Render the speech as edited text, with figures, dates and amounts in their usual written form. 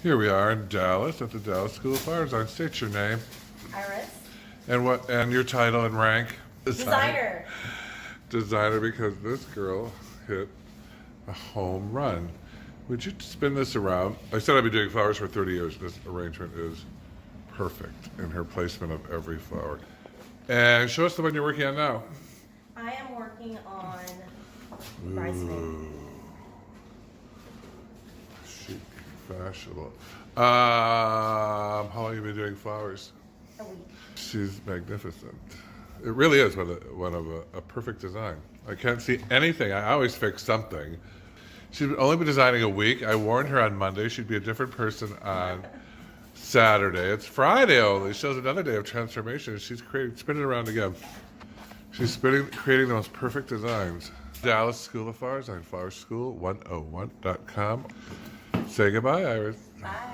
Here we are in Dallas at the Dallas School of Floral Design. State your name Iris. and your title and rank. Designer. Designer, because this girl hit a home run. Would you spin this around? I said I've been doing flowers for 30 years. This arrangement is perfect in her placement of every flower. And show us the one you're working on now. I am working on bridesmaid. Ooh. Chic, fashionable. How long have you been doing flowers? A week. She's magnificent. It really is one of a perfect design. I can't see anything. I always fix something. She's only been designing a week. I warned her on Monday she'd be a different person on Saturday. It's Friday only. Shows another day of transformation. She's spinning around again. She's creating the most perfect designs. Dallas School of Flowers on flowerschool101.com. Say goodbye, Iris. Bye.